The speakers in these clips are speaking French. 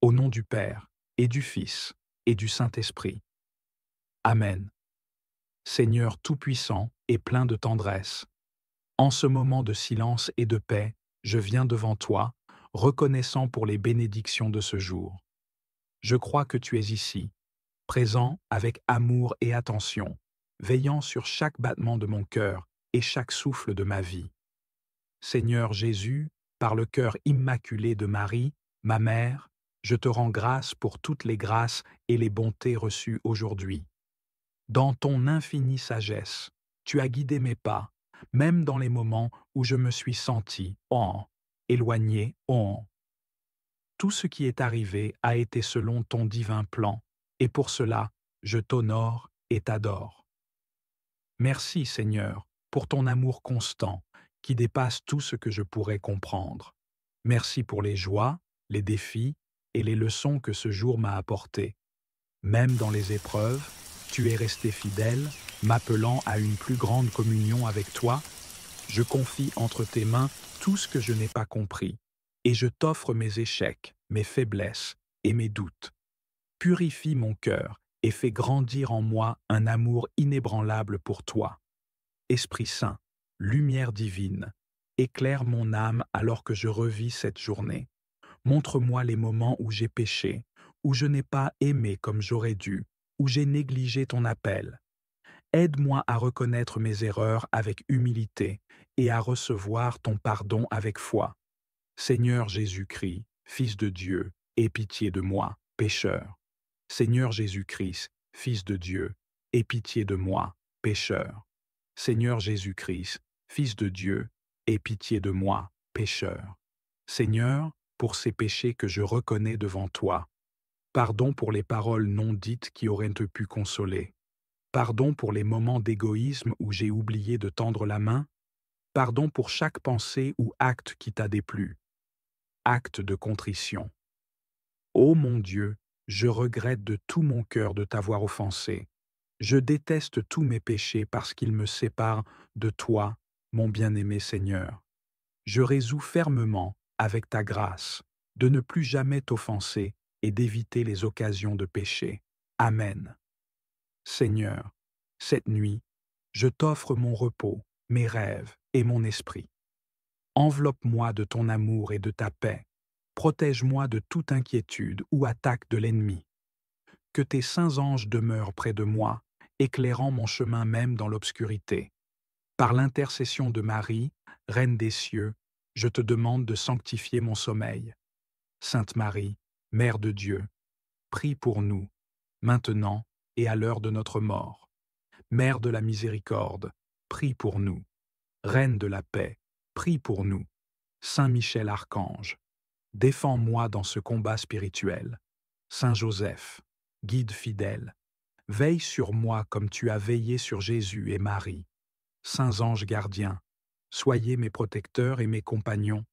Au nom du Père, et du Fils, et du Saint-Esprit. Amen. Seigneur Tout-Puissant et plein de tendresse, en ce moment de silence et de paix, je viens devant toi, reconnaissant pour les bénédictions de ce jour. Je crois que tu es ici, présent avec amour et attention, veillant sur chaque battement de mon cœur et chaque souffle de ma vie. Seigneur Jésus, par le cœur immaculé de Marie, ma mère, je te rends grâce pour toutes les grâces et les bontés reçues aujourd'hui. Dans ton infinie sagesse, tu as guidé mes pas, même dans les moments où je me suis senti, éloigné, Tout ce qui est arrivé a été selon ton divin plan, et pour cela, je t'honore et t'adore. Merci, Seigneur, pour ton amour constant, qui dépasse tout ce que je pourrais comprendre. Merci pour les joies, les défis et les leçons que ce jour m'a apportées. Même dans les épreuves, tu es resté fidèle, m'appelant à une plus grande communion avec toi. Je confie entre tes mains tout ce que je n'ai pas compris, et je t'offre mes échecs, mes faiblesses et mes doutes. Purifie mon cœur et fais grandir en moi un amour inébranlable pour toi. Esprit Saint, lumière divine, éclaire mon âme alors que je revis cette journée. Montre-moi les moments où j'ai péché, où je n'ai pas aimé comme j'aurais dû, où j'ai négligé ton appel. Aide-moi à reconnaître mes erreurs avec humilité et à recevoir ton pardon avec foi. Seigneur Jésus-Christ, Fils de Dieu, aie pitié de moi, pécheur. Seigneur Jésus-Christ, Fils de Dieu, aie pitié de moi, pécheur. Seigneur Jésus-Christ, Fils de Dieu, aie pitié de moi, pécheur. Seigneur, pour ces péchés que je reconnais devant toi, pardon pour les paroles non dites qui auraient pu consoler. Pardon pour les moments d'égoïsme où j'ai oublié de tendre la main. Pardon pour chaque pensée ou acte qui t'a déplu. Acte de contrition. Ô mon Dieu, je regrette de tout mon cœur de t'avoir offensé. Je déteste tous mes péchés parce qu'ils me séparent de toi, mon bien-aimé Seigneur. Je résous fermement, avec ta grâce, de ne plus jamais t'offenser et d'éviter les occasions de péché. Amen. Seigneur, cette nuit, je t'offre mon repos, mes rêves et mon esprit. Enveloppe-moi de ton amour et de ta paix. Protège-moi de toute inquiétude ou attaque de l'ennemi. Que tes saints anges demeurent près de moi, éclairant mon chemin même dans l'obscurité. Par l'intercession de Marie, Reine des cieux, je te demande de sanctifier mon sommeil. Sainte Marie, Mère de Dieu, prie pour nous, maintenant et à l'heure de notre mort. Mère de la miséricorde, prie pour nous. Reine de la paix, prie pour nous. Saint Michel Archange, défends-moi dans ce combat spirituel. Saint Joseph, guide fidèle, veille sur moi comme tu as veillé sur Jésus et Marie. Saints anges gardiens, soyez mes protecteurs et mes compagnons.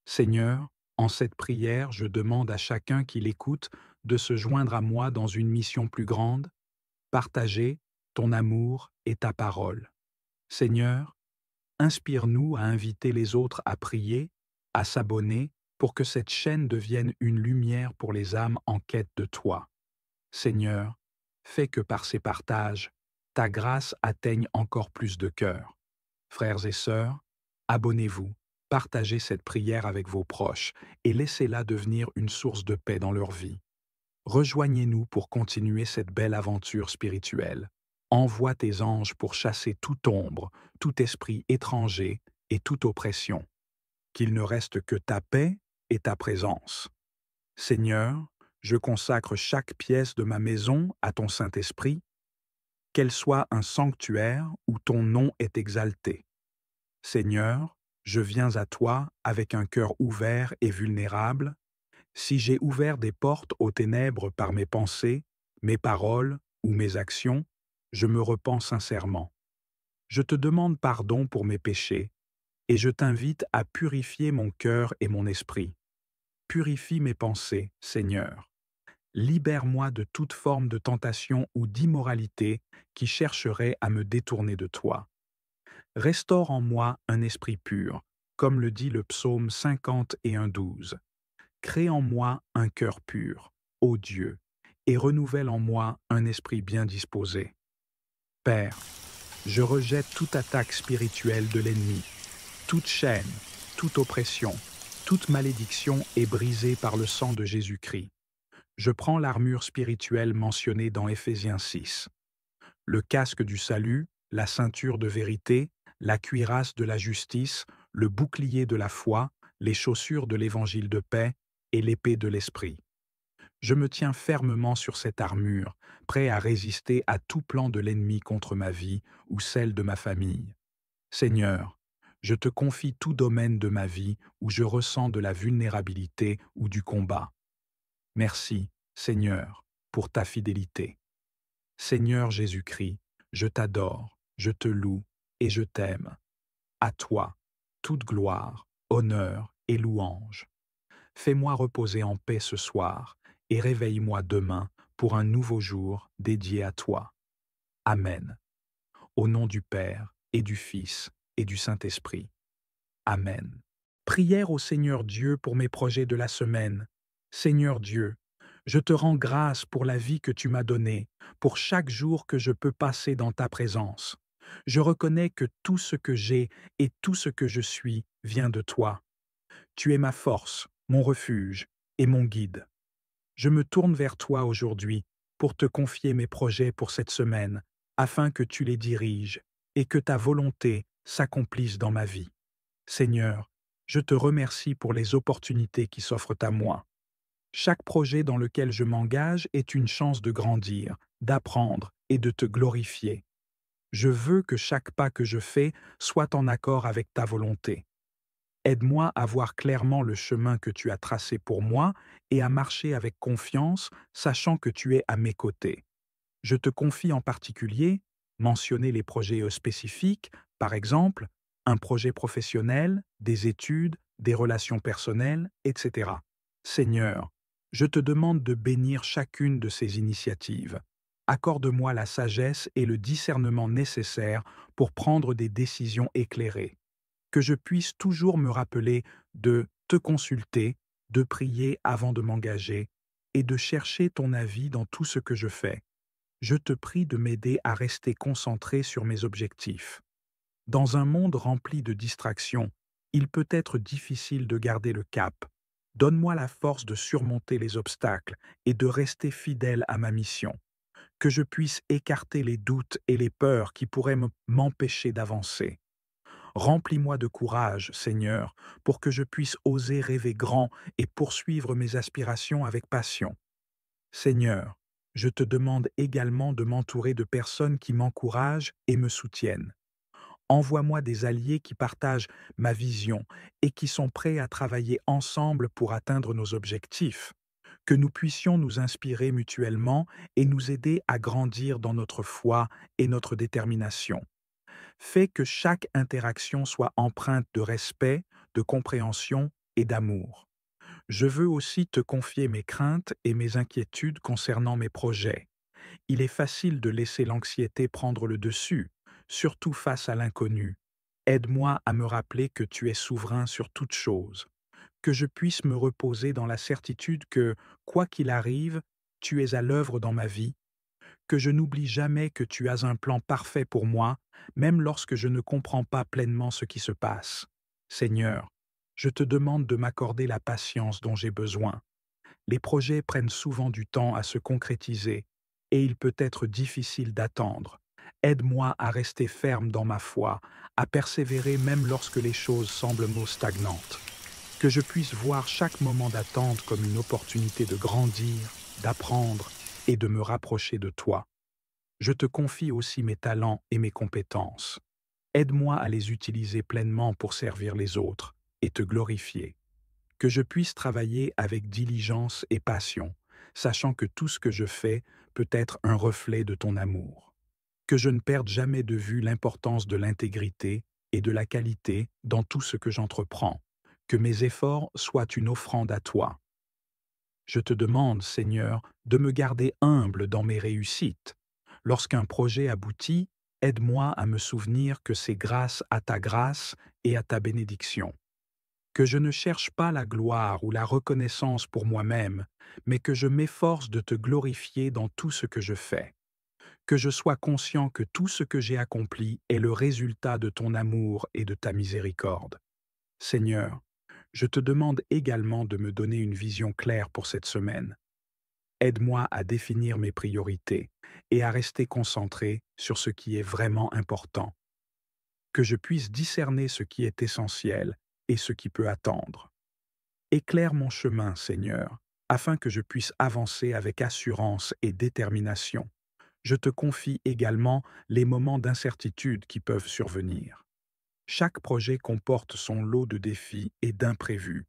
Seigneur, en cette prière, je demande à chacun qui l'écoute de se joindre à moi dans une mission plus grande, partager ton amour et ta parole. Seigneur, inspire-nous à inviter les autres à prier, à s'abonner, pour que cette chaîne devienne une lumière pour les âmes en quête de toi. Seigneur, fais que par ces partages, ta grâce atteigne encore plus de cœurs. Frères et sœurs, abonnez-vous, partagez cette prière avec vos proches et laissez-la devenir une source de paix dans leur vie. Rejoignez-nous pour continuer cette belle aventure spirituelle. Envoie tes anges pour chasser toute ombre, tout esprit étranger et toute oppression. Qu'il ne reste que ta paix et ta présence. Seigneur, je consacre chaque pièce de ma maison à ton Saint-Esprit, qu'elle soit un sanctuaire où ton nom est exalté. Seigneur, je viens à toi avec un cœur ouvert et vulnérable. Si j'ai ouvert des portes aux ténèbres par mes pensées, mes paroles ou mes actions, je me repens sincèrement. Je te demande pardon pour mes péchés et je t'invite à purifier mon cœur et mon esprit. Purifie mes pensées, Seigneur. Libère-moi de toute forme de tentation ou d'immoralité qui chercherait à me détourner de toi. Restaure en moi un esprit pur, comme le dit le psaume 51:12. Crée en moi un cœur pur, ô Dieu, et renouvelle en moi un esprit bien disposé. Père, je rejette toute attaque spirituelle de l'ennemi. Toute chaîne, toute oppression, toute malédiction est brisée par le sang de Jésus-Christ. Je prends l'armure spirituelle mentionnée dans Éphésiens 6. Le casque du salut, la ceinture de vérité, la cuirasse de la justice, le bouclier de la foi, les chaussures de l'évangile de paix et l'épée de l'esprit. Je me tiens fermement sur cette armure, prêt à résister à tout plan de l'ennemi contre ma vie ou celle de ma famille. Seigneur, je te confie tout domaine de ma vie où je ressens de la vulnérabilité ou du combat. Merci, Seigneur, pour ta fidélité. Seigneur Jésus-Christ, je t'adore, je te loue et je t'aime. À toi, toute gloire, honneur et louange. Fais-moi reposer en paix ce soir et réveille-moi demain pour un nouveau jour dédié à toi. Amen. Au nom du Père et du Fils et du Saint-Esprit. Amen. Prière au Seigneur Dieu pour mes projets de la semaine. Seigneur Dieu, je te rends grâce pour la vie que tu m'as donnée, pour chaque jour que je peux passer dans ta présence. Je reconnais que tout ce que j'ai et tout ce que je suis vient de toi. Tu es ma force, mon refuge et mon guide. Je me tourne vers toi aujourd'hui pour te confier mes projets pour cette semaine, afin que tu les diriges et que ta volonté s'accomplisse dans ma vie. Seigneur, je te remercie pour les opportunités qui s'offrent à moi. Chaque projet dans lequel je m'engage est une chance de grandir, d'apprendre et de te glorifier. Je veux que chaque pas que je fais soit en accord avec ta volonté. Aide-moi à voir clairement le chemin que tu as tracé pour moi et à marcher avec confiance, sachant que tu es à mes côtés. Je te confie en particulier, mentionner les projets spécifiques, par exemple, un projet professionnel, des études, des relations personnelles, etc. Seigneur, je te demande de bénir chacune de ces initiatives. Accorde-moi la sagesse et le discernement nécessaires pour prendre des décisions éclairées. Que je puisse toujours me rappeler de te consulter, de prier avant de m'engager et de chercher ton avis dans tout ce que je fais. Je te prie de m'aider à rester concentré sur mes objectifs. Dans un monde rempli de distractions, il peut être difficile de garder le cap. Donne-moi la force de surmonter les obstacles et de rester fidèle à ma mission. Que je puisse écarter les doutes et les peurs qui pourraient m'empêcher d'avancer. Remplis-moi de courage, Seigneur, pour que je puisse oser rêver grand et poursuivre mes aspirations avec passion. Seigneur, je te demande également de m'entourer de personnes qui m'encouragent et me soutiennent. Envoie-moi des alliés qui partagent ma vision et qui sont prêts à travailler ensemble pour atteindre nos objectifs. Que nous puissions nous inspirer mutuellement et nous aider à grandir dans notre foi et notre détermination. Fais que chaque interaction soit empreinte de respect, de compréhension et d'amour. Je veux aussi te confier mes craintes et mes inquiétudes concernant mes projets. Il est facile de laisser l'anxiété prendre le dessus, surtout face à l'inconnu. Aide-moi à me rappeler que tu es souverain sur toute chose, que je puisse me reposer dans la certitude que, quoi qu'il arrive, tu es à l'œuvre dans ma vie, que je n'oublie jamais que tu as un plan parfait pour moi, même lorsque je ne comprends pas pleinement ce qui se passe. Seigneur, je te demande de m'accorder la patience dont j'ai besoin. Les projets prennent souvent du temps à se concrétiser et il peut être difficile d'attendre. Aide-moi à rester ferme dans ma foi, à persévérer même lorsque les choses semblent stagnantes. Que je puisse voir chaque moment d'attente comme une opportunité de grandir, d'apprendre et de me rapprocher de toi. Je te confie aussi mes talents et mes compétences. Aide-moi à les utiliser pleinement pour servir les autres et te glorifier. Que je puisse travailler avec diligence et passion, sachant que tout ce que je fais peut être un reflet de ton amour. Que je ne perde jamais de vue l'importance de l'intégrité et de la qualité dans tout ce que j'entreprends. Que mes efforts soient une offrande à toi. Je te demande, Seigneur, de me garder humble dans mes réussites. Lorsqu'un projet aboutit, aide-moi à me souvenir que c'est grâce à ta grâce et à ta bénédiction. que je ne cherche pas la gloire ou la reconnaissance pour moi-même, mais que je m'efforce de te glorifier dans tout ce que je fais, que je sois conscient que tout ce que j'ai accompli est le résultat de ton amour et de ta miséricorde. Seigneur, je te demande également de me donner une vision claire pour cette semaine. Aide-moi à définir mes priorités et à rester concentré sur ce qui est vraiment important, que je puisse discerner ce qui est essentiel et ce qui peut attendre. Éclaire mon chemin, Seigneur, afin que je puisse avancer avec assurance et détermination. Je te confie également les moments d'incertitude qui peuvent survenir. Chaque projet comporte son lot de défis et d'imprévus.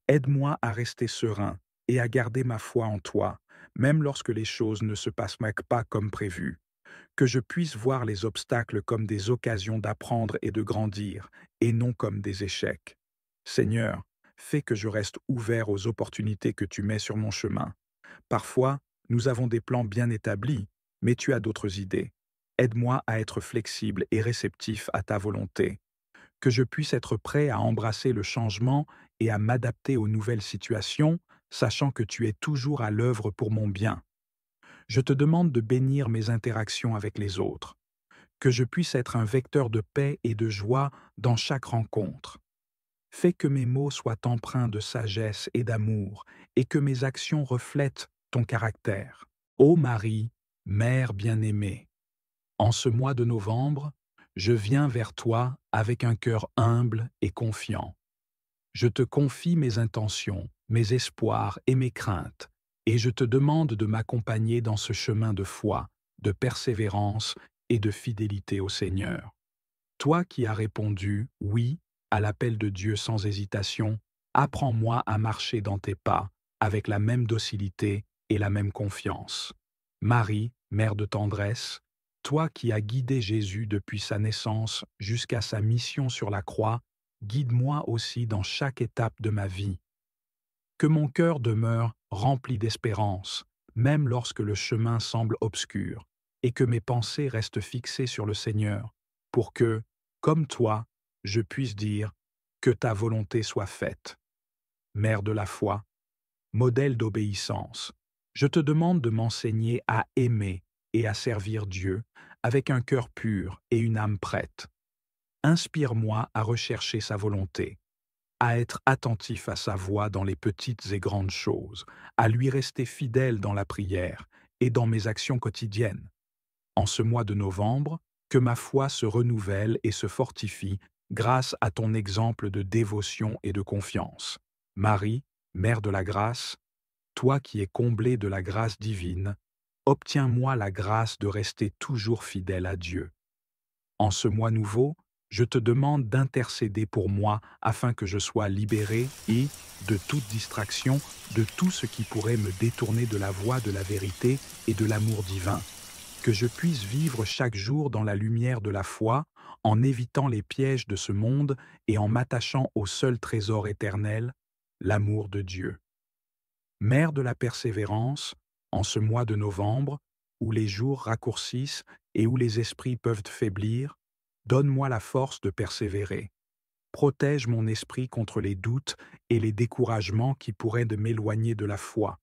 Aide-moi à rester serein et à garder ma foi en toi, même lorsque les choses ne se passent pas comme prévu. Que je puisse voir les obstacles comme des occasions d'apprendre et de grandir, et non comme des échecs. Seigneur, fais que je reste ouvert aux opportunités que tu mets sur mon chemin. Parfois, nous avons des plans bien établis, mais tu as d'autres idées. Aide-moi à être flexible et réceptif à ta volonté. Que je puisse être prêt à embrasser le changement et à m'adapter aux nouvelles situations, sachant que tu es toujours à l'œuvre pour mon bien. Je te demande de bénir mes interactions avec les autres, que je puisse être un vecteur de paix et de joie dans chaque rencontre. Fais que mes mots soient empreints de sagesse et d'amour, et que mes actions reflètent ton caractère. Ô Marie, Mère bien-aimée, en ce mois de novembre, je viens vers toi avec un cœur humble et confiant. Je te confie mes intentions, mes espoirs et mes craintes, et je te demande de m'accompagner dans ce chemin de foi, de persévérance et de fidélité au Seigneur. Toi qui as répondu « oui » à l'appel de Dieu sans hésitation, apprends-moi à marcher dans tes pas avec la même docilité et la même confiance. Marie, Mère de tendresse, toi qui as guidé Jésus depuis sa naissance jusqu'à sa mission sur la croix, guide-moi aussi dans chaque étape de ma vie. Que mon cœur demeure rempli d'espérance, même lorsque le chemin semble obscur, et que mes pensées restent fixées sur le Seigneur, pour que, comme toi, je puisse dire que ta volonté soit faite. Mère de la foi, modèle d'obéissance, je te demande de m'enseigner à aimer et à servir Dieu avec un cœur pur et une âme prête. Inspire-moi à rechercher sa volonté, à être attentif à sa voix dans les petites et grandes choses, à lui rester fidèle dans la prière et dans mes actions quotidiennes. En ce mois de novembre, que ma foi se renouvelle et se fortifie grâce à ton exemple de dévotion et de confiance. Marie, Mère de la grâce, toi qui es comblée de la grâce divine, obtiens-moi la grâce de rester toujours fidèle à Dieu. En ce mois nouveau, je te demande d'intercéder pour moi afin que je sois libéré et, de toute distraction, de tout ce qui pourrait me détourner de la voie de la vérité et de l'amour divin. Que je puisse vivre chaque jour dans la lumière de la foi, en évitant les pièges de ce monde et en m'attachant au seul trésor éternel, l'amour de Dieu. Mère de la persévérance, en ce mois de novembre, où les jours raccourcissent et où les esprits peuvent faiblir, donne-moi la force de persévérer. Protège mon esprit contre les doutes et les découragements qui pourraient de m'éloigner de la foi.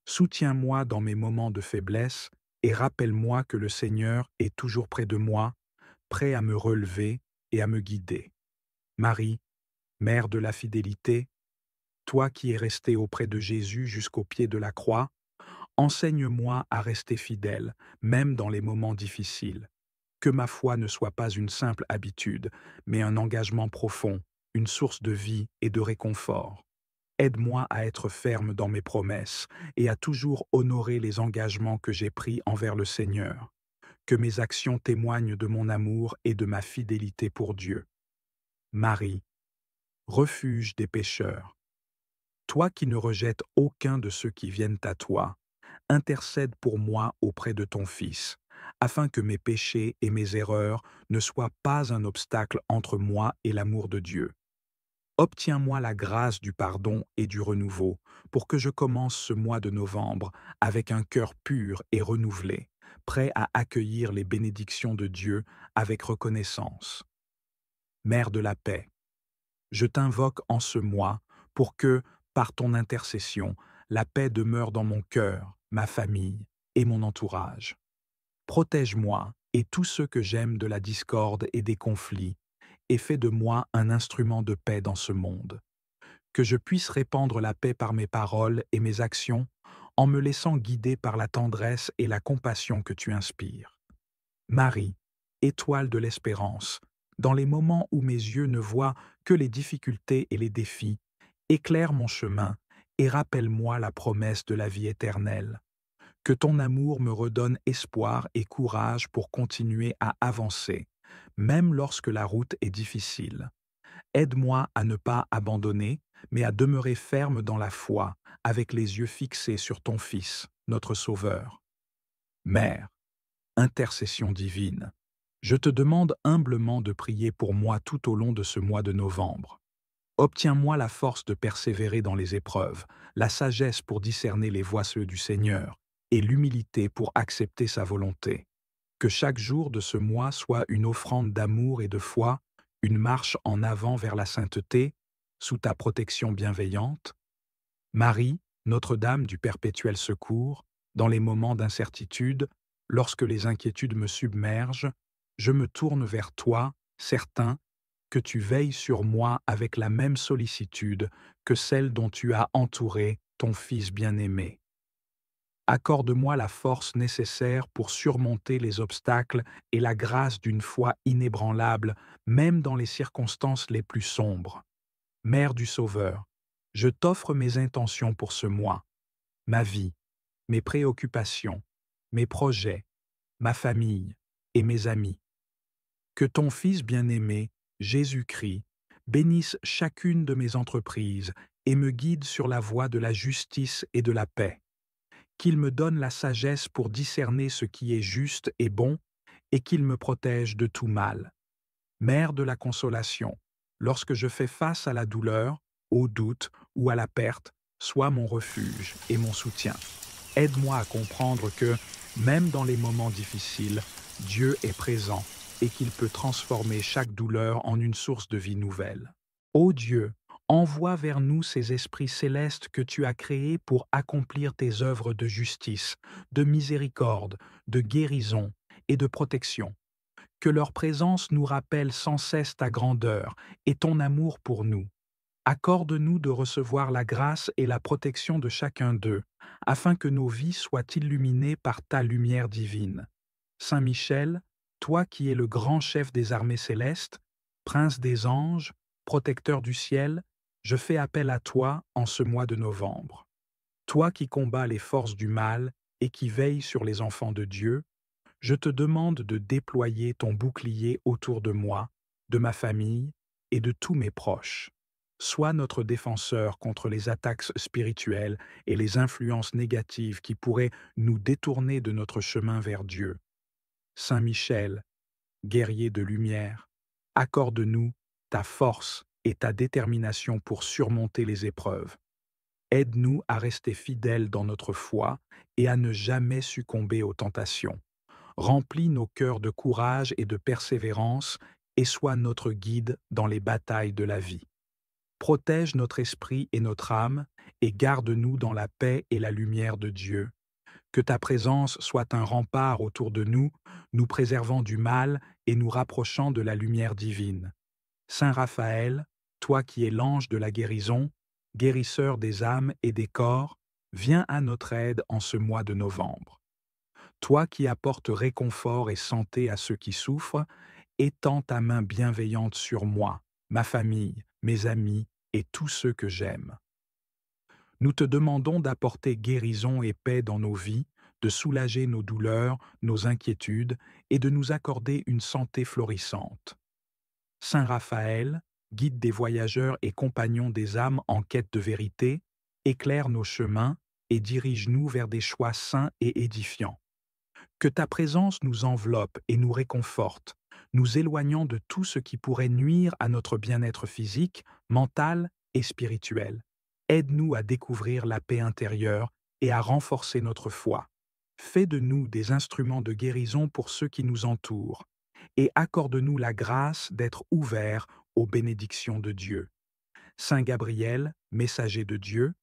Soutiens-moi dans mes moments de faiblesse et rappelle-moi que le Seigneur est toujours près de moi, prêt à me relever et à me guider. Marie, Mère de la fidélité, toi qui es restée auprès de Jésus jusqu'au pied de la croix, enseigne-moi à rester fidèle, même dans les moments difficiles. Que ma foi ne soit pas une simple habitude, mais un engagement profond, une source de vie et de réconfort. Aide-moi à être ferme dans mes promesses et à toujours honorer les engagements que j'ai pris envers le Seigneur. Que mes actions témoignent de mon amour et de ma fidélité pour Dieu. Marie, refuge des pécheurs, toi qui ne rejettes aucun de ceux qui viennent à toi, intercède pour moi auprès de ton Fils, afin que mes péchés et mes erreurs ne soient pas un obstacle entre moi et l'amour de Dieu. Obtiens-moi la grâce du pardon et du renouveau, pour que je commence ce mois de novembre avec un cœur pur et renouvelé, prêt à accueillir les bénédictions de Dieu avec reconnaissance. Mère de la paix, Je t'invoque en ce mois pour que, par ton intercession, la paix demeure dans mon cœur, ma famille et mon entourage. Protège-moi et tous ceux que j'aime de la discorde et des conflits, et fais de moi un instrument de paix dans ce monde. Que je puisse répandre la paix par mes paroles et mes actions, en me laissant guider par la tendresse et la compassion que tu inspires. Marie, étoile de l'espérance, dans les moments où mes yeux ne voient que les difficultés et les défis, éclaire mon chemin et rappelle-moi la promesse de la vie éternelle. Que ton amour me redonne espoir et courage pour continuer à avancer, même lorsque la route est difficile. Aide-moi à ne pas abandonner, mais à demeurer ferme dans la foi, avec les yeux fixés sur ton Fils, notre Sauveur. Mère, intercession divine, je te demande humblement de prier pour moi tout au long de ce mois de novembre. Obtiens-moi la force de persévérer dans les épreuves, la sagesse pour discerner les voies du Seigneur, et l'humilité pour accepter sa volonté. Que chaque jour de ce mois soit une offrande d'amour et de foi, une marche en avant vers la sainteté, sous ta protection bienveillante. Marie, Notre-Dame du perpétuel secours, dans les moments d'incertitude, lorsque les inquiétudes me submergent, je me tourne vers toi, certain que tu veilles sur moi avec la même sollicitude que celle dont tu as entouré ton Fils bien-aimé. Accorde-moi la force nécessaire pour surmonter les obstacles et la grâce d'une foi inébranlable, même dans les circonstances les plus sombres. Mère du Sauveur, je t'offre mes intentions pour ce mois, ma vie, mes préoccupations, mes projets, ma famille et mes amis. Que ton Fils bien-aimé, Jésus-Christ, bénisse chacune de mes entreprises et me guide sur la voie de la justice et de la paix. Qu'il me donne la sagesse pour discerner ce qui est juste et bon, et qu'il me protège de tout mal. Mère de la consolation, lorsque je fais face à la douleur, au doute ou à la perte, sois mon refuge et mon soutien. Aide-moi à comprendre que, même dans les moments difficiles, Dieu est présent et qu'il peut transformer chaque douleur en une source de vie nouvelle. Ô Dieu, envoie vers nous ces esprits célestes que tu as créés pour accomplir tes œuvres de justice, de miséricorde, de guérison et de protection. Que leur présence nous rappelle sans cesse ta grandeur et ton amour pour nous. Accorde-nous de recevoir la grâce et la protection de chacun d'eux, afin que nos vies soient illuminées par ta lumière divine. Saint Michel, toi qui es le grand chef des armées célestes, prince des anges, protecteur du ciel, je fais appel à toi en ce mois de novembre. Toi qui combats les forces du mal et qui veilles sur les enfants de Dieu, je te demande de déployer ton bouclier autour de moi, de ma famille et de tous mes proches. Sois notre défenseur contre les attaques spirituelles et les influences négatives qui pourraient nous détourner de notre chemin vers Dieu. Saint Michel, guerrier de lumière, accorde-nous ta force et ta détermination pour surmonter les épreuves. Aide-nous à rester fidèles dans notre foi et à ne jamais succomber aux tentations. Remplis nos cœurs de courage et de persévérance et sois notre guide dans les batailles de la vie. Protège notre esprit et notre âme et garde-nous dans la paix et la lumière de Dieu. Que ta présence soit un rempart autour de nous, nous préservant du mal et nous rapprochant de la lumière divine. Saint Raphaël, toi qui es l'ange de la guérison, guérisseur des âmes et des corps, viens à notre aide en ce mois de novembre. Toi qui apportes réconfort et santé à ceux qui souffrent, étends ta main bienveillante sur moi, ma famille, mes amis et tous ceux que j'aime. Nous te demandons d'apporter guérison et paix dans nos vies, de soulager nos douleurs, nos inquiétudes et de nous accorder une santé florissante. Saint Raphaël, guide des voyageurs et compagnon des âmes en quête de vérité, éclaire nos chemins et dirige-nous vers des choix sains et édifiants. Que ta présence nous enveloppe et nous réconforte, nous éloignant de tout ce qui pourrait nuire à notre bien-être physique, mental et spirituel. Aide-nous à découvrir la paix intérieure et à renforcer notre foi. Fais de nous des instruments de guérison pour ceux qui nous entourent et accorde-nous la grâce d'être ouverts aux bénédictions de Dieu. Saint Gabriel, messager de Dieu,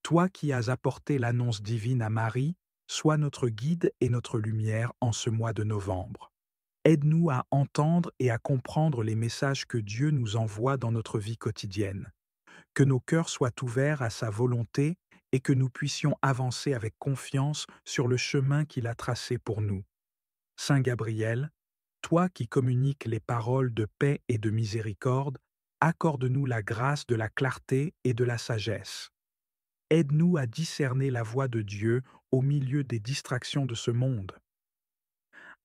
toi qui as apporté l'annonce divine à Marie, sois notre guide et notre lumière en ce mois de novembre. Aide-nous à entendre et à comprendre les messages que Dieu nous envoie dans notre vie quotidienne. Que nos cœurs soient ouverts à sa volonté et que nous puissions avancer avec confiance sur le chemin qu'il a tracé pour nous. Saint Gabriel, toi qui communiques les paroles de paix et de miséricorde, accorde-nous la grâce de la clarté et de la sagesse. Aide-nous à discerner la voix de Dieu au milieu des distractions de ce monde.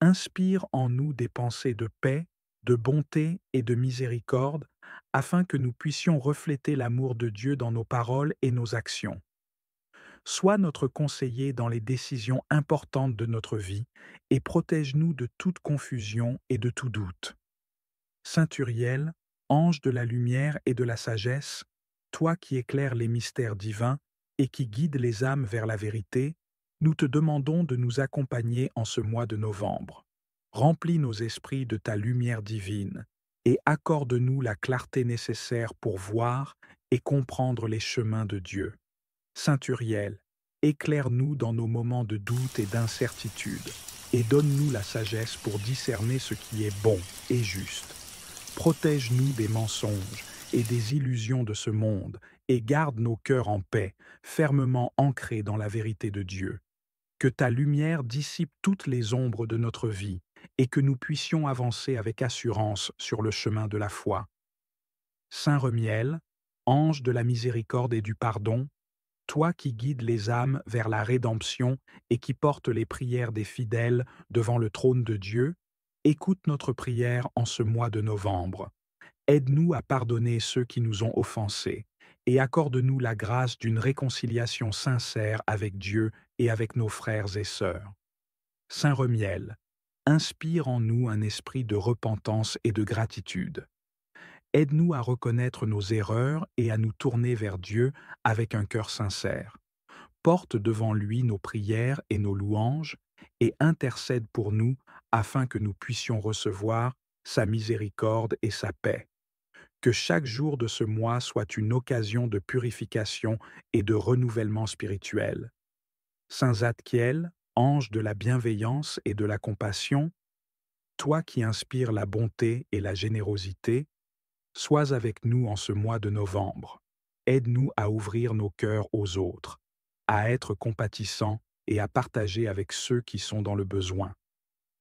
Inspire en nous des pensées de paix, de bonté et de miséricorde, afin que nous puissions refléter l'amour de Dieu dans nos paroles et nos actions. Sois notre conseiller dans les décisions importantes de notre vie et protège-nous de toute confusion et de tout doute. Saint Uriel, ange de la lumière et de la sagesse, toi qui éclaires les mystères divins et qui guides les âmes vers la vérité, nous te demandons de nous accompagner en ce mois de novembre. Remplis nos esprits de ta lumière divine et accorde-nous la clarté nécessaire pour voir et comprendre les chemins de Dieu. Saint Uriel, éclaire-nous dans nos moments de doute et d'incertitude et donne-nous la sagesse pour discerner ce qui est bon et juste. Protège-nous des mensonges et des illusions de ce monde et garde nos cœurs en paix, fermement ancrés dans la vérité de Dieu. Que ta lumière dissipe toutes les ombres de notre vie et que nous puissions avancer avec assurance sur le chemin de la foi. Saint Remiel, ange de la miséricorde et du pardon, toi qui guides les âmes vers la rédemption et qui portes les prières des fidèles devant le trône de Dieu, écoute notre prière en ce mois de novembre. Aide-nous à pardonner ceux qui nous ont offensés et accorde-nous la grâce d'une réconciliation sincère avec Dieu et avec nos frères et sœurs. Saint Remiel, inspire en nous un esprit de repentance et de gratitude. Aide-nous à reconnaître nos erreurs et à nous tourner vers Dieu avec un cœur sincère. Porte devant lui nos prières et nos louanges et intercède pour nous afin que nous puissions recevoir sa miséricorde et sa paix. Que chaque jour de ce mois soit une occasion de purification et de renouvellement spirituel. Saint Zadkiel, ange de la bienveillance et de la compassion, toi qui inspires la bonté et la générosité, sois avec nous en ce mois de novembre. Aide-nous à ouvrir nos cœurs aux autres, à être compatissants et à partager avec ceux qui sont dans le besoin.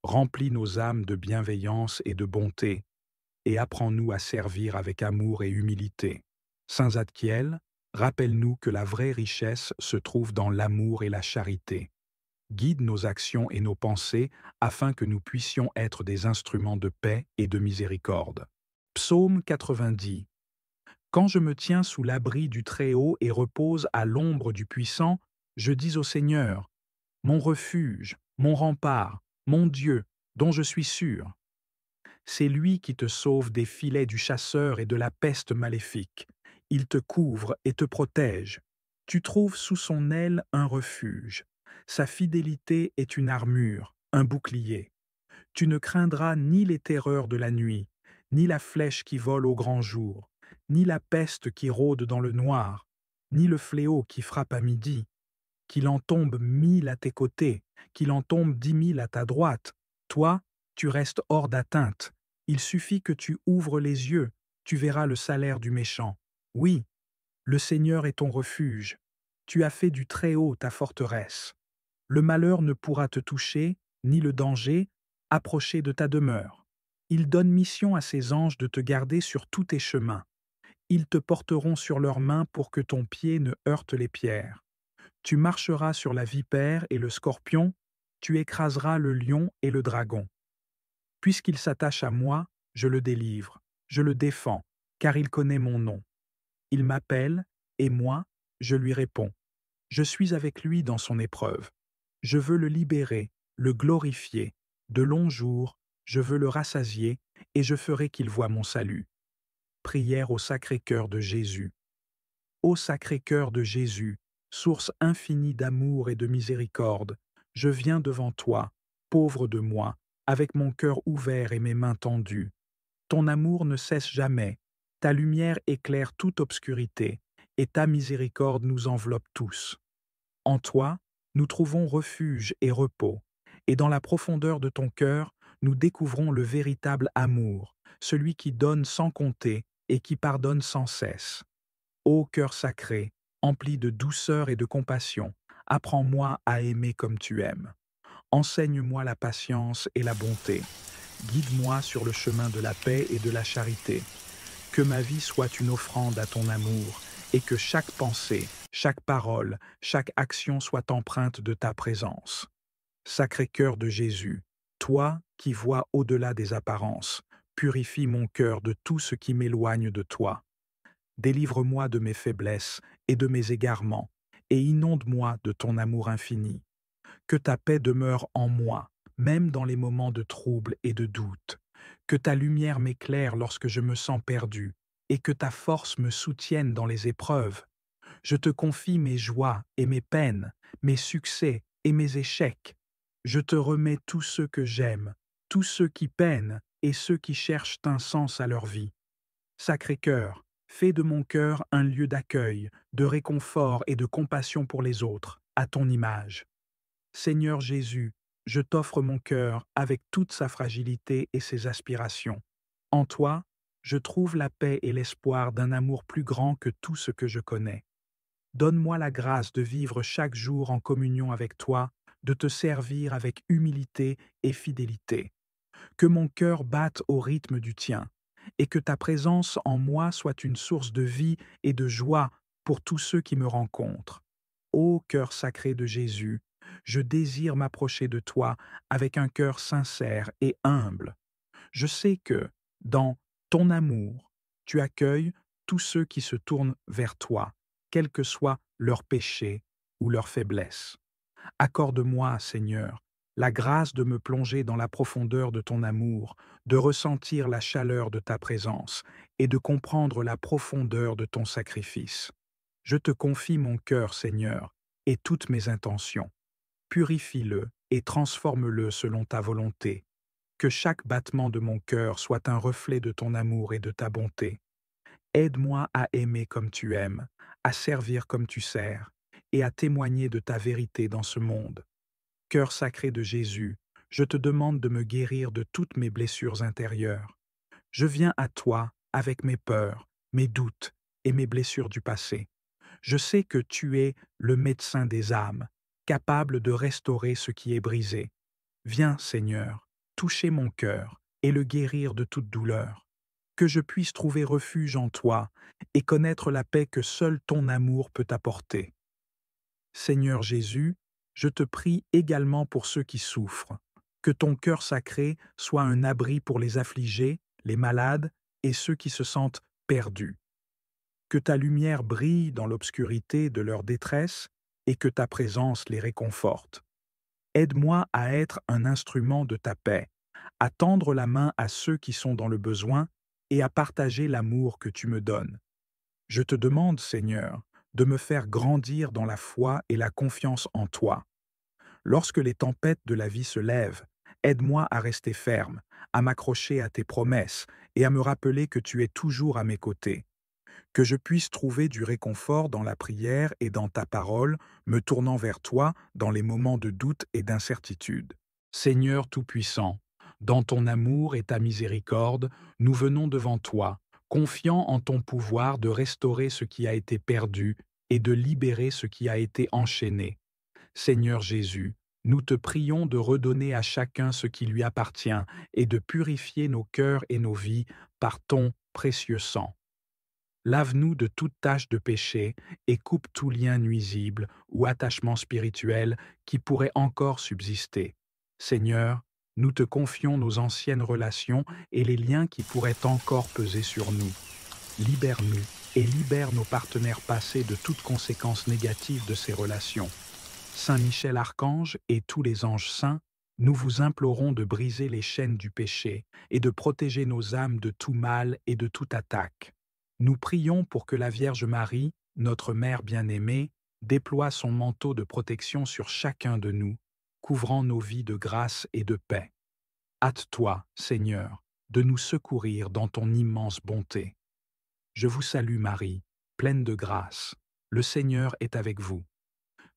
Remplis nos âmes de bienveillance et de bonté, et apprends-nous à servir avec amour et humilité. Saint Zadkiel, rappelle-nous que la vraie richesse se trouve dans l'amour et la charité. Guide nos actions et nos pensées afin que nous puissions être des instruments de paix et de miséricorde. Psaume 90. Quand je me tiens sous l'abri du Très-Haut et repose à l'ombre du Puissant, je dis au Seigneur, mon refuge, mon rempart, mon Dieu, dont je suis sûr. C'est lui qui te sauve des filets du chasseur et de la peste maléfique. Il te couvre et te protège. Tu trouves sous son aile un refuge. Sa fidélité est une armure, un bouclier. Tu ne craindras ni les terreurs de la nuit, ni la flèche qui vole au grand jour, ni la peste qui rôde dans le noir, ni le fléau qui frappe à midi. Qu'il en tombe 1000 à tes côtés, qu'il en tombe 10 000 à ta droite. Toi, tu restes hors d'atteinte. Il suffit que tu ouvres les yeux, tu verras le salaire du méchant. Oui, le Seigneur est ton refuge. Tu as fait du Très-Haut ta forteresse. Le malheur ne pourra te toucher, ni le danger approcher de ta demeure. Il donne mission à ses anges de te garder sur tous tes chemins. Ils te porteront sur leurs mains pour que ton pied ne heurte les pierres. Tu marcheras sur la vipère et le scorpion, tu écraseras le lion et le dragon. Puisqu'il s'attache à moi, je le délivre, je le défends, car il connaît mon nom. Il m'appelle, et moi, je lui réponds. Je suis avec lui dans son épreuve. Je veux le libérer, le glorifier. De longs jours, je veux le rassasier, et je ferai qu'il voie mon salut. Prière au Sacré-Cœur de Jésus. Ô Sacré-Cœur de Jésus, source infinie d'amour et de miséricorde, je viens devant toi, pauvre de moi, avec mon cœur ouvert et mes mains tendues. Ton amour ne cesse jamais, Ta lumière éclaire toute obscurité, et ta miséricorde nous enveloppe tous. En toi, nous trouvons refuge et repos, et dans la profondeur de ton cœur, nous découvrons le véritable amour, celui qui donne sans compter et qui pardonne sans cesse. Ô cœur sacré, empli de douceur et de compassion, apprends-moi à aimer comme tu aimes. Enseigne-moi la patience et la bonté. Guide-moi sur le chemin de la paix et de la charité. Que ma vie soit une offrande à ton amour, et que chaque pensée, chaque parole, chaque action soit empreinte de ta présence. Sacré cœur de Jésus, toi qui vois au-delà des apparences, purifie mon cœur de tout ce qui m'éloigne de toi. Délivre-moi de mes faiblesses et de mes égarements, et inonde-moi de ton amour infini. Que ta paix demeure en moi, même dans les moments de trouble et de doute. Que ta lumière m'éclaire lorsque je me sens perdu, et que ta force me soutienne dans les épreuves. Je te confie mes joies et mes peines, mes succès et mes échecs. Je te remets tous ceux que j'aime, tous ceux qui peinent et ceux qui cherchent un sens à leur vie. Sacré-Cœur, fais de mon cœur un lieu d'accueil, de réconfort et de compassion pour les autres, à ton image. Seigneur Jésus, je t'offre mon cœur avec toute sa fragilité et ses aspirations. En toi, je trouve la paix et l'espoir d'un amour plus grand que tout ce que je connais. Donne-moi la grâce de vivre chaque jour en communion avec toi, de te servir avec humilité et fidélité. Que mon cœur batte au rythme du tien, et que ta présence en moi soit une source de vie et de joie pour tous ceux qui me rencontrent. Ô cœur sacré de Jésus, je désire m'approcher de toi avec un cœur sincère et humble. Je sais que, dans ton amour, tu accueilles tous ceux qui se tournent vers toi, quels que soient leurs péchés ou leurs faiblesses. Accorde-moi, Seigneur, la grâce de me plonger dans la profondeur de ton amour, de ressentir la chaleur de ta présence et de comprendre la profondeur de ton sacrifice. Je te confie mon cœur, Seigneur, et toutes mes intentions. Purifie-le et transforme-le selon ta volonté. Que chaque battement de mon cœur soit un reflet de ton amour et de ta bonté. Aide-moi à aimer comme tu aimes, à servir comme tu sers, et à témoigner de ta vérité dans ce monde. Cœur sacré de Jésus, je te demande de me guérir de toutes mes blessures intérieures. Je viens à toi avec mes peurs, mes doutes et mes blessures du passé. Je sais que tu es le médecin des âmes, capable de restaurer ce qui est brisé. Viens, Seigneur, toucher mon cœur et le guérir de toute douleur. Que je puisse trouver refuge en toi et connaître la paix que seul ton amour peut apporter. Seigneur Jésus, je te prie également pour ceux qui souffrent. Que ton cœur sacré soit un abri pour les affligés, les malades et ceux qui se sentent perdus. Que ta lumière brille dans l'obscurité de leur détresse et que ta présence les réconforte. Aide-moi à être un instrument de ta paix, à tendre la main à ceux qui sont dans le besoin et à partager l'amour que tu me donnes. Je te demande, Seigneur, de me faire grandir dans la foi et la confiance en toi. Lorsque les tempêtes de la vie se lèvent, aide-moi à rester ferme, à m'accrocher à tes promesses et à me rappeler que tu es toujours à mes côtés. Que je puisse trouver du réconfort dans la prière et dans ta parole, me tournant vers toi dans les moments de doute et d'incertitude. Seigneur Tout-Puissant, dans ton amour et ta miséricorde, nous venons devant toi, confiants en ton pouvoir de restaurer ce qui a été perdu et de libérer ce qui a été enchaîné. Seigneur Jésus, nous te prions de redonner à chacun ce qui lui appartient et de purifier nos cœurs et nos vies par ton précieux sang. Lave-nous de toute tache de péché et coupe tout lien nuisible ou attachement spirituel qui pourrait encore subsister. Seigneur, nous te confions nos anciennes relations et les liens qui pourraient encore peser sur nous. Libère-nous et libère nos partenaires passés de toute conséquence négative de ces relations. Saint Michel Archange et tous les anges saints, nous vous implorons de briser les chaînes du péché et de protéger nos âmes de tout mal et de toute attaque. Nous prions pour que la Vierge Marie, notre Mère bien-aimée, déploie son manteau de protection sur chacun de nous, couvrant nos vies de grâce et de paix. Hâte-toi, Seigneur, de nous secourir dans ton immense bonté. Je vous salue Marie, pleine de grâce. Le Seigneur est avec vous.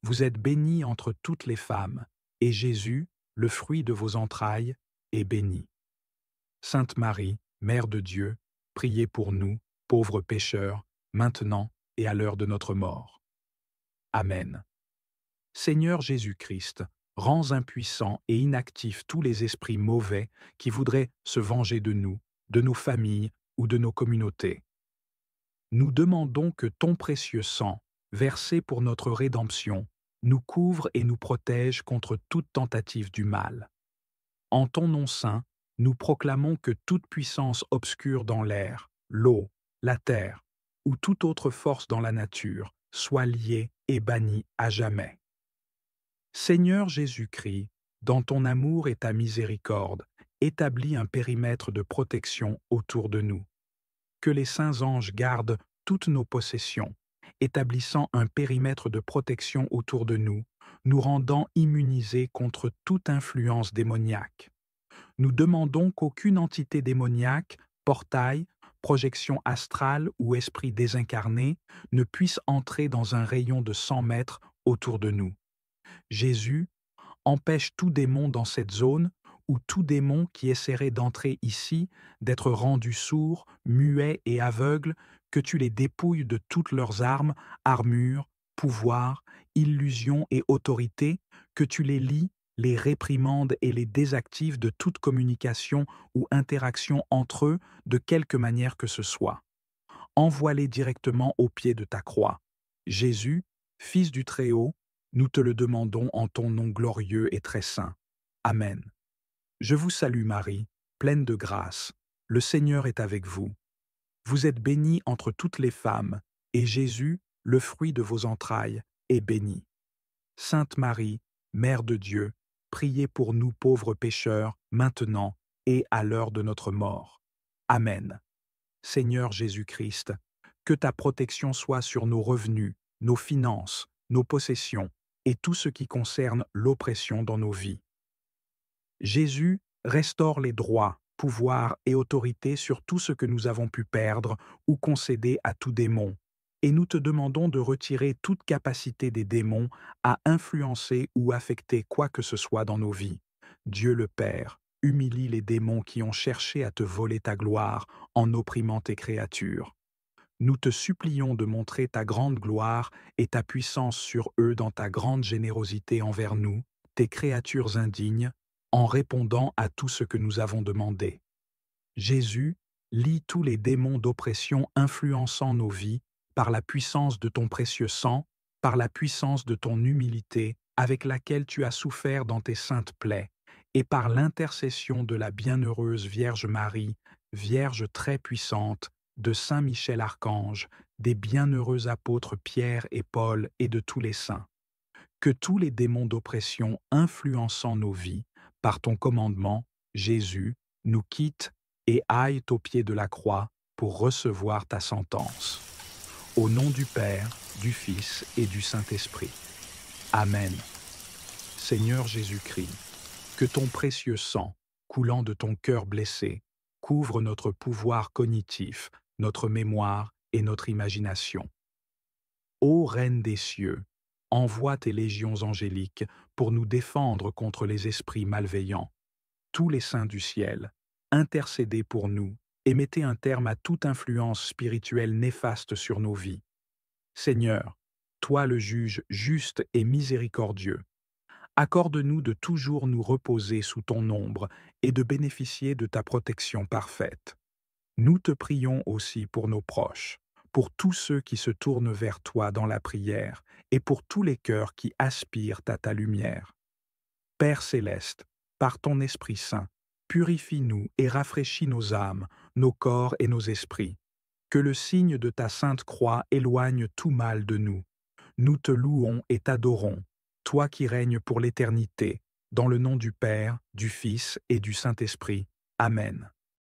Vous êtes bénie entre toutes les femmes, et Jésus, le fruit de vos entrailles, est béni. Sainte Marie, Mère de Dieu, priez pour nous, pauvres pécheurs, maintenant et à l'heure de notre mort. Amen. Seigneur Jésus-Christ, rends impuissants et inactifs tous les esprits mauvais qui voudraient se venger de nous, de nos familles ou de nos communautés. Nous demandons que ton précieux sang, versé pour notre rédemption, nous couvre et nous protège contre toute tentative du mal. En ton nom saint, nous proclamons que toute puissance obscure dans l'air, l'eau, la terre, ou toute autre force dans la nature, soit liée et bannie à jamais. Seigneur Jésus-Christ, dans ton amour et ta miséricorde, établis un périmètre de protection autour de nous. Que les saints anges gardent toutes nos possessions, établissant un périmètre de protection autour de nous, nous rendant immunisés contre toute influence démoniaque. Nous demandons qu'aucune entité démoniaque, portail, projection astrale ou esprit désincarné ne puisse entrer dans un rayon de 100 mètres autour de nous. Jésus, empêche tout démon dans cette zone ou tout démon qui essaierait d'entrer ici, d'être rendu sourd, muet et aveugle, que tu les dépouilles de toutes leurs armes, armures, pouvoirs, illusions et autorités, que tu les lies, les réprimandes et les désactives de toute communication ou interaction entre eux de quelque manière que ce soit. Envoie-les directement au pied de ta croix. Jésus, Fils du Très-Haut, nous te le demandons en ton nom glorieux et très saint. Amen. Je vous salue Marie, pleine de grâce. Le Seigneur est avec vous. Vous êtes bénie entre toutes les femmes, et Jésus, le fruit de vos entrailles, est béni. Sainte Marie, Mère de Dieu, priez pour nous pauvres pécheurs, maintenant et à l'heure de notre mort. Amen. Seigneur Jésus-Christ, que ta protection soit sur nos revenus, nos finances, nos possessions et tout ce qui concerne l'oppression dans nos vies. Jésus restaure les droits, pouvoirs et autorités sur tout ce que nous avons pu perdre ou concéder à tout démon, et nous te demandons de retirer toute capacité des démons à influencer ou affecter quoi que ce soit dans nos vies. Dieu le Père, humilie les démons qui ont cherché à te voler ta gloire en opprimant tes créatures. Nous te supplions de montrer ta grande gloire et ta puissance sur eux dans ta grande générosité envers nous, tes créatures indignes, en répondant à tout ce que nous avons demandé. Jésus, lie tous les démons d'oppression influençant nos vies par la puissance de ton précieux sang, par la puissance de ton humilité avec laquelle tu as souffert dans tes saintes plaies, et par l'intercession de la bienheureuse Vierge Marie, Vierge très puissante, de Saint Michel Archange, des bienheureux apôtres Pierre et Paul et de tous les saints. Que tous les démons d'oppression influençant nos vies, par ton commandement, Jésus, nous quittent et aillent au pied de la croix pour recevoir ta sentence. Au nom du Père, du Fils et du Saint-Esprit. Amen. Seigneur Jésus-Christ, que ton précieux sang, coulant de ton cœur blessé, couvre notre pouvoir cognitif, notre mémoire et notre imagination. Ô Reine des cieux, envoie tes légions angéliques pour nous défendre contre les esprits malveillants. Tous les saints du ciel, intercédez pour nous et mettez un terme à toute influence spirituelle néfaste sur nos vies. Seigneur, toi le juge juste et miséricordieux, accorde-nous de toujours nous reposer sous ton ombre et de bénéficier de ta protection parfaite. Nous te prions aussi pour nos proches, pour tous ceux qui se tournent vers toi dans la prière et pour tous les cœurs qui aspirent à ta lumière. Père céleste, par ton Esprit Saint, purifie-nous et rafraîchis nos âmes, nos corps et nos esprits. Que le signe de ta sainte croix éloigne tout mal de nous. Nous te louons et t'adorons, toi qui règnes pour l'éternité, dans le nom du Père, du Fils et du Saint-Esprit. Amen.